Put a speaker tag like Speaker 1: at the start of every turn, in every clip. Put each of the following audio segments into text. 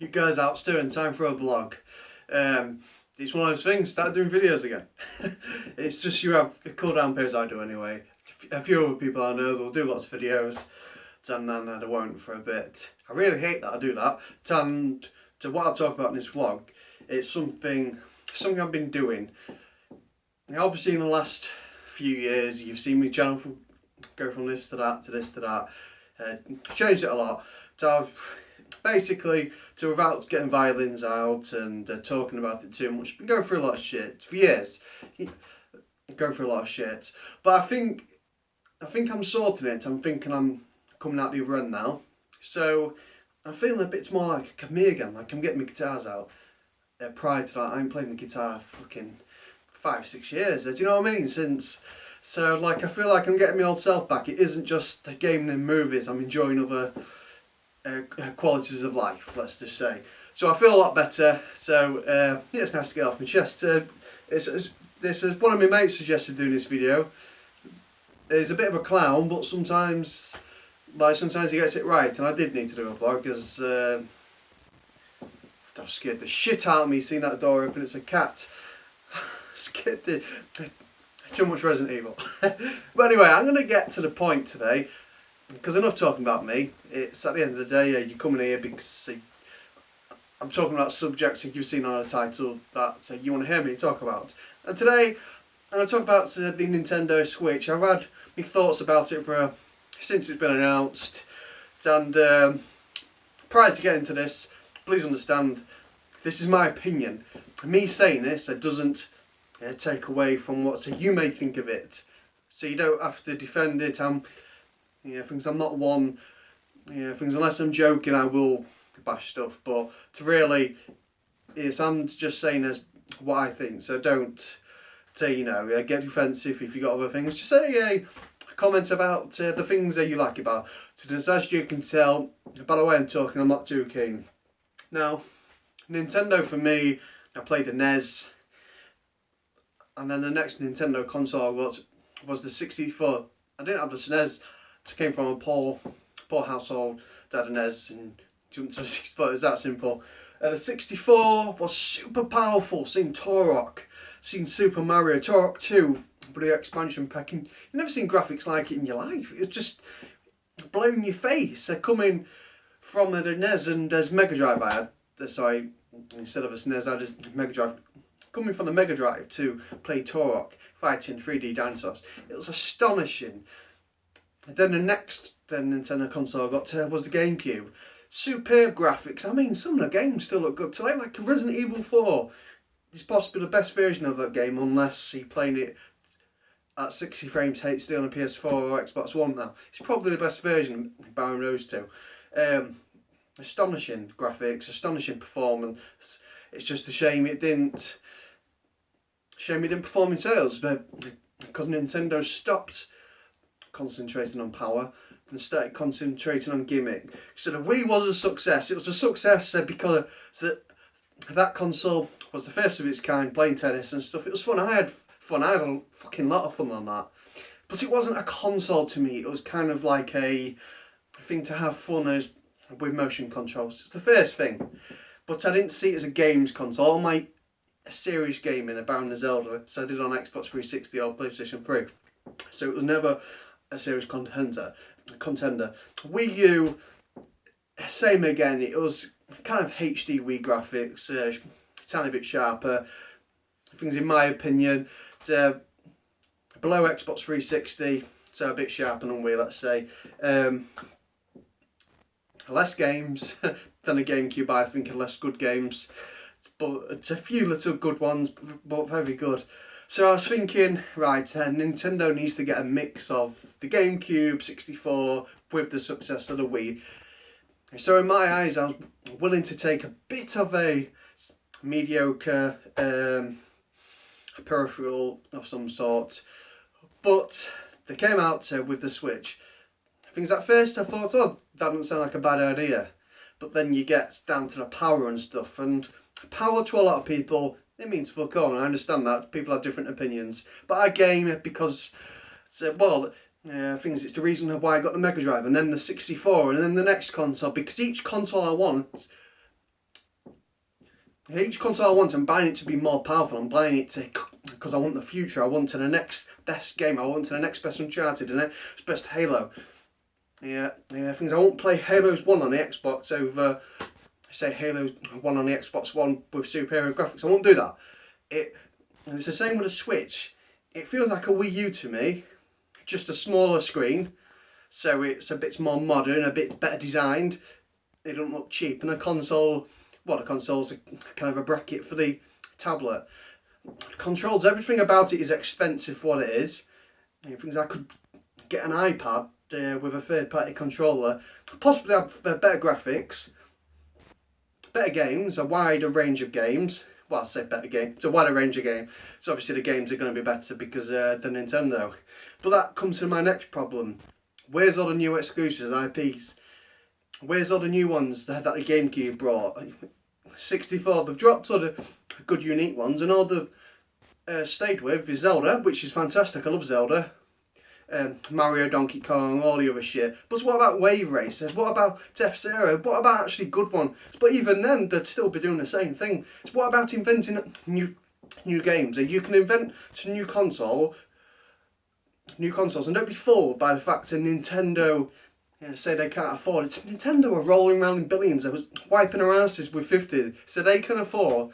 Speaker 1: You guys out doing time for a vlog. It's one of those things, start doing videos again. It's just you have a cool down periods. I do anyway. A few other people I know, they'll do lots of videos and then they won't for a bit. I really hate that I do that. And to what I'll talk about in this vlog, it's something I've been doing. Now, obviously in the last few years you've seen my channel go from this to that to this to that. Changed it a lot. So I've basically, without getting violins out and talking about it too much, been going through a lot of shit for years. Going through a lot of shit, but I think I'm sorting it. I'm thinking I'm coming out the other end now, so I'm feeling a bit more like me again. Like I'm getting my guitars out. Prior to that, I ain't played my guitar for fucking 5-6 years. Do you know what I mean? So like I feel like I'm getting my old self back. It isn't just gaming and movies. I'm enjoying other qualities of life, let's just say. So I feel a lot better. So yeah, it's nice to get off my chest. This is one of my mates suggested doing this video. He's a bit of a clown, but sometimes he gets it right, and I did need to do a vlog because that scared the shit out of me seeing that door open. It's a cat. Scared the too much Resident Evil. But anyway, I'm going to get to the point today, because enough talking about me. It's at the end of the day, you're coming here because I'm talking about subjects that you've seen on a title that you want to hear me talk about. And today I'm going to talk about the Nintendo Switch. I've had my thoughts about it since it's been announced, and prior to getting to this, please understand, this is my opinion. Me saying this, it doesn't take away from what you may think of it, so you don't have to defend it. I'm not one, unless I'm joking I will bash stuff, but I'm just saying as what I think, so don't say, get defensive if you got other things. Just say comment about the things that you like about it. As you can tell by the way I'm talking, I'm not too keen. Now, Nintendo for me, I played the NES, and then the next Nintendo console I got was the 64. I didn't have the SNES. It came from a poor household. Dad and NES and jumped to the 64. It was that simple. The 64 was super powerful. Seen Turok, seen Super Mario, Turok 2, but the expansion pack. And you've never seen graphics like it in your life. It's just blowing your face. Coming from the NES and there's Mega Drive. Sorry, instead of a SNES, I just Mega Drive. Coming from the Mega Drive to play Turok, fighting 3D dinosaurs, it was astonishing. And then the next Nintendo console I got to was the GameCube. Superb graphics. I mean, some of the games still look good. So like Resident Evil 4 is possibly the best version of that game, unless you're playing it at 60 frames HD on a PS4 or Xbox One now. It's probably the best version, barring those two. Astonishing graphics, astonishing performance. It's just a shame it didn't perform in sales, but because Nintendo stopped concentrating on power and started concentrating on gimmick. So the Wii was a success. It was a success because that console was the first of its kind, playing tennis and stuff. It was fun. I had fun. I had a fucking lot of fun on that. But it wasn't a console to me. It was kind of like a thing to have fun with motion controls. It's the first thing. But I didn't see it as a games console. All my serious gaming about the Zelda, so I did on Xbox 360 or PlayStation 3. So it was never a serious contender. Wii U, same again. It was kind of HD Wii graphics, tiny bit sharper. Things in my opinion, below Xbox 360, so a bit sharper than Wii, let's say. Less games than a GameCube, I think, and less good games, but it's a few little good ones, but very good. So I was thinking, right, Nintendo needs to get a mix of the GameCube, 64 with the success of the Wii. So in my eyes, I was willing to take a bit of a mediocre peripheral of some sort, but they came out with the Switch. Things at first I thought, oh, that doesn't sound like a bad idea, but then you get down to the power and stuff, and power to a lot of people, it means fuck all, and I understand that people have different opinions, but I game it because, it's the reason why I got the Mega Drive, and then the 64, and then the next console, because each console I want Each console I want, I'm buying it to be more powerful. I'm buying it to because I want the future. I want to the next best game. I want to the next best Uncharted, the next best Halo. Yeah. Things I won't play Halo's 1 on the Xbox over, say, Halo 1 on the Xbox One with superior graphics. I won't do that. It's the same with the Switch. It feels like a Wii U to me, just a smaller screen, so it's a bit more modern, a bit better designed. They don't look cheap, and a console, well, the console's kind of a bracket for the tablet. Controls, everything about it is expensive for what it is. Things I could get an iPad with a third-party controller, possibly have better graphics, better games, a wider range of games. Well, I say better game, it's a wider range of games. So obviously the games are going to be better because the Nintendo. But that comes to my next problem. Where's all the new exclusives, IPs? Where's all the new ones that the GameCube brought? 64, they've dropped all the good unique ones, and all they've stayed with is Zelda, which is fantastic. I love Zelda. Mario, Donkey Kong, all the other shit. But what about Wave Racers? What about F-Zero? What about actually good ones? But even then, they'd still be doing the same thing. So what about inventing new games? You can invent a new consoles, and don't be fooled by the fact that Nintendo say they can't afford it. Nintendo are rolling around in billions. They was wiping their asses with 50, so they can afford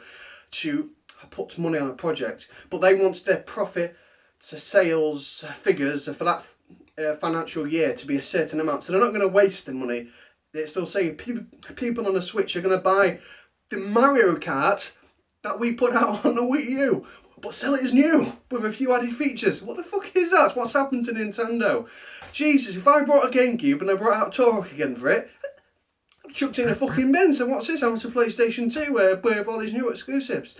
Speaker 1: to put money on a project. But they want their profit to sales figures for that financial year to be a certain amount, so they're not going to waste the money. They still say people on the Switch are going to buy the Mario Kart that we put out on the Wii U, but sell it as new with a few added features. What the fuck is that? What's happened to Nintendo? Jesus, if I brought a GameCube and I brought out Turok again for it, I chucked in a fucking bin. So what's this? I want a PlayStation 2 with all these new exclusives.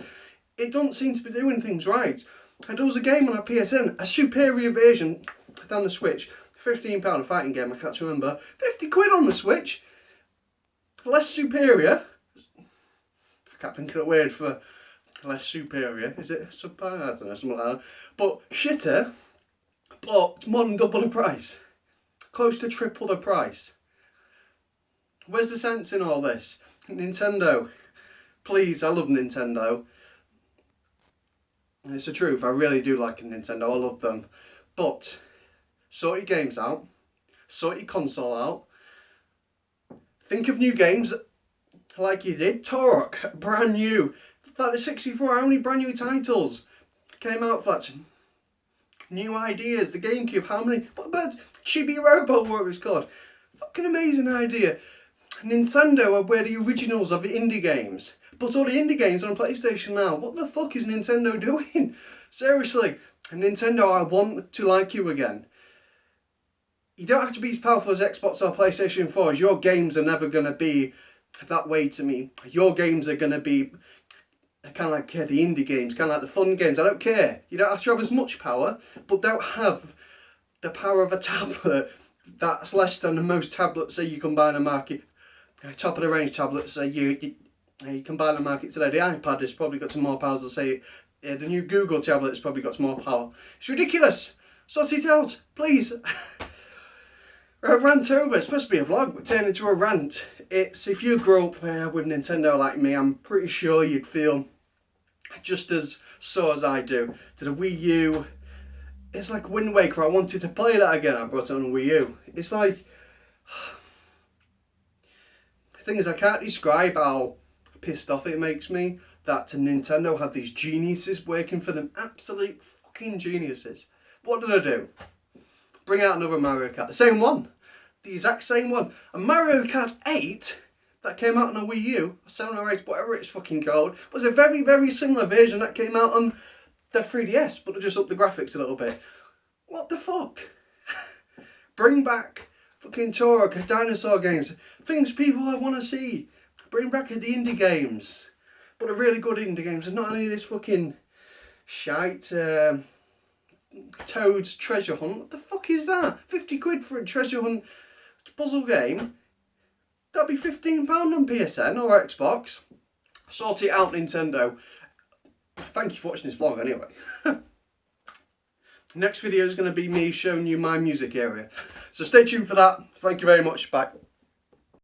Speaker 1: It doesn't seem to be doing things right. And there was a game on a PSN, a superior version than the Switch. £15 a fighting game, I can't remember. 50 quid on the Switch. Less superior. I can't think of a word for less superior. Is it subpar? I don't know, something like that. But shitter, but more than double the price. Close to triple the price. Where's the sense in all this? Nintendo. Please, I love Nintendo. And it's the truth, I really do like Nintendo, I love them. But, sort your games out, sort your console out, think of new games like you did. Turok, brand new. Like the 64, how many brand new titles came out for that? New ideas, the GameCube, how many? What about Chibi Robo, whatever it's called? Fucking amazing idea. Nintendo are where the originals of the indie games. But all the indie games on PlayStation now. What the fuck is Nintendo doing? Seriously, Nintendo, I want to like you again. You don't have to be as powerful as Xbox or PlayStation 4. Your games are never going to be that way to me. Your games are going to be kind of like the indie games, kind of like the fun games. I don't care. You don't have to have as much power, but don't have the power of a tablet that's less than the most tablets that you can buy in the market. Top of the range tablets that you can buy in the market today. The iPad has probably got some more power, to say. The new Google tablet has probably got some more power. It's ridiculous. Sort it out, please. Rant over. It's supposed to be a vlog, but turned into a rant. It's, if you grew up with Nintendo like me, I'm pretty sure you'd feel just as sore as I do. To the Wii U, it's like Wind Waker. I wanted to play that again. I brought it on Wii U. It's like, the thing is, I can't describe how pissed off it makes me that Nintendo had these geniuses working for them. Absolute fucking geniuses. What did I do? Bring out another Mario Kart. The same one. The exact same one. A Mario Kart 8 that came out on a Wii U, 7 or 8, whatever it's fucking called, was a very, very similar version that came out on the 3DS, but they just upped the graphics a little bit. What the fuck? Bring back fucking Turok, dinosaur games, things people want to see. Bring back the indie games, but the really good indie games, and not any of this fucking shite. Toad's Treasure Hunt. What the fuck is that? 50 quid for a treasure hunt puzzle game? That'd be £15 on PSN or Xbox. Sort it out, Nintendo. Thank you for watching this vlog anyway. Next video is going to be me showing you my music area. So stay tuned for that. Thank you very much. Bye.